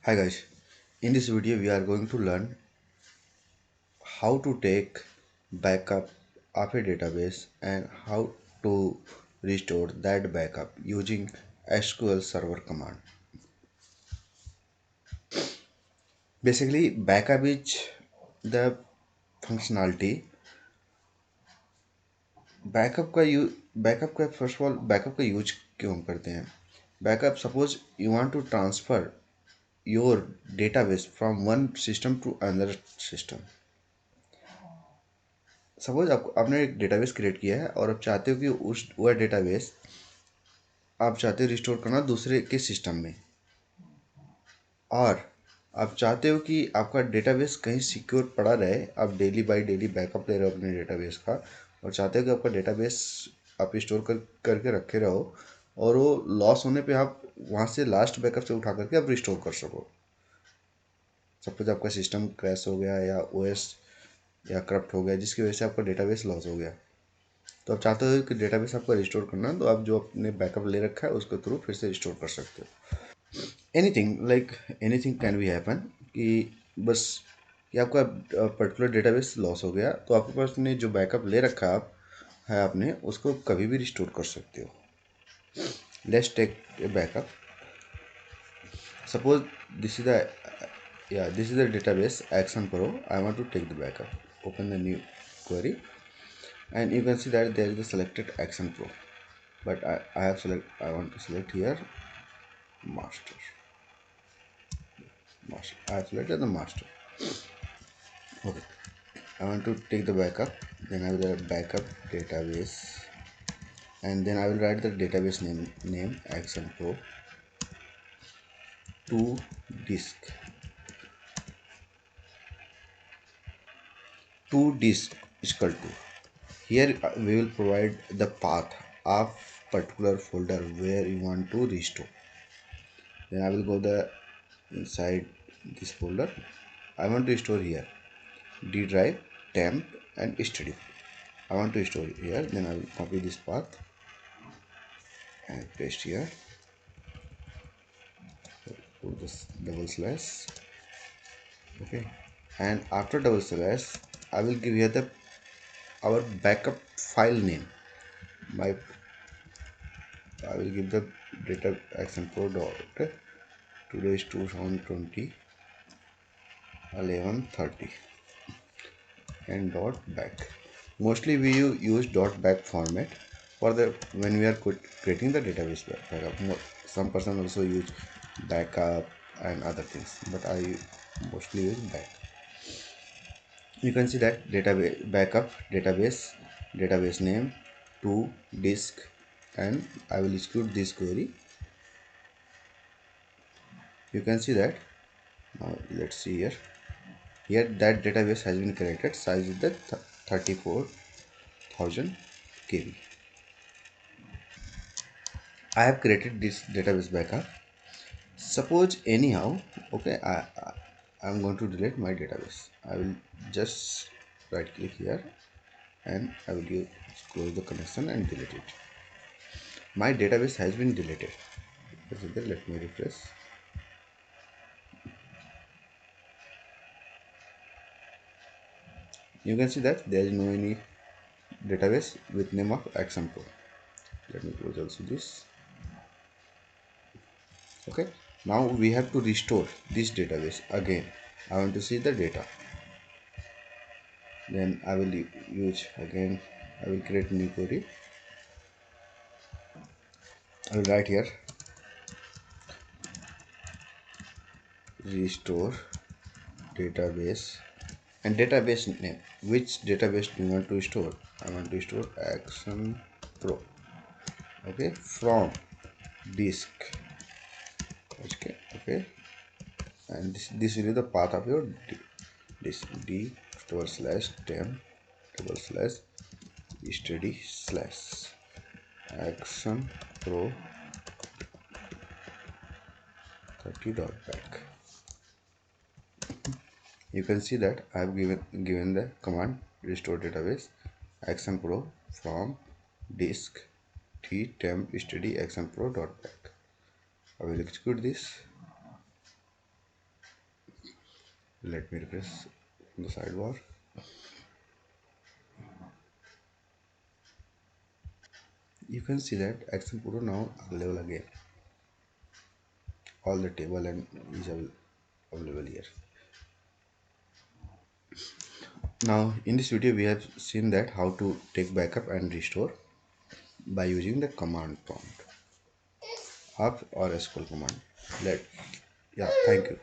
Hi guys, in this video we are going to learn how to take backup of a database and how to restore that backup using SQL server command. Basically backup is the functionality backup का first of all backup का use क्यों हम करते हैं. Backup suppose you want to transfer your database from one system to another system. Suppose आपने एक database create किया है और आप चाहते हो कि उस वह डेटाबेस आप चाहते हो रिस्टोर करना दूसरे के सिस्टम में, और आप चाहते हो कि आपका डेटाबेस कहीं सिक्योर पड़ा रहे. आप डेली बाय डेली बैकअप ले रहे हो अपने डेटाबेस का और चाहते हो कि आपका डेटाबेस आप स्टोर करके रखे रहो और वो लॉस होने पे आप वहाँ से लास्ट बैकअप से उठा करके आप रिस्टोर कर सको. सपोज आपका सिस्टम क्रैश हो गया या ओएस या करप्ट हो गया जिसकी वजह से आपका डेटाबेस लॉस हो गया, तो आप चाहते हो कि डेटाबेस आपका रिस्टोर करना, तो आप जो आपने बैकअप ले रखा है उसके थ्रू फिर से रिस्टोर कर सकते हो. Anything like anything can be happen कि बस कि आपका पर्टिकुलर डेटाबेस लॉस हो गया तो आपके पास ने जो बैकअप ले रखा है आपने उसको कभी भी रिस्टोर कर सकते हो. Let's take a backup. Suppose this is the this is the database action pro. I want to take the backup. Open the new query and you can see that there is the selected action pro, but I want to select here master. I have selected the master. Okay, I want to take the backup. Then I will write backup database, and then I will write the database name action pro to disk is equal to. Here we will provide the path of particular folder where you want to restore. Then I will go the inside this folder. I want to store here D drive, temp and studio. I want to store here. Then I will copy this path and paste here. Put this double slash. Okay, and after double slash I will give here the our backup file name. My I will give the data action pro dot today is 2020 11:30 and dot back. Mostly we use dot back format for the when we are creating the database backup. Some person also use backup and other things, but I mostly use back. You can see that database backup database name to disk, and I will execute this query. You can see that now. Let's see here. Here that database has been created. Size is the 34,000 KB. I have created this database backup. Suppose anyhow, okay, I'm going to delete my database. I will just right click here and I will close the connection and delete it. My database has been deleted. Let me refresh. You can see that there is no any database with name of action pro. Let me close also this. Okay, now we have to restore this database again. I want to see the data. Then I will use again. I will create new query. I will write here restore database and database name. Which database do you want to store? I want to store action pro. Okay, from disk. Okay, and this will be the path of your disk. D double slash temp double slash study slash action pro 30 dot back. You can see that I have given the command restore database action pro from disk t temp study action pro dot back. I will execute this. Let me refresh the sidebar. You can see that Excel Pro now available again. All the table and is available here. Now in this video we have seen that how to take backup and restore by using the command prompt up or SQL command. Let Yeah, thank you.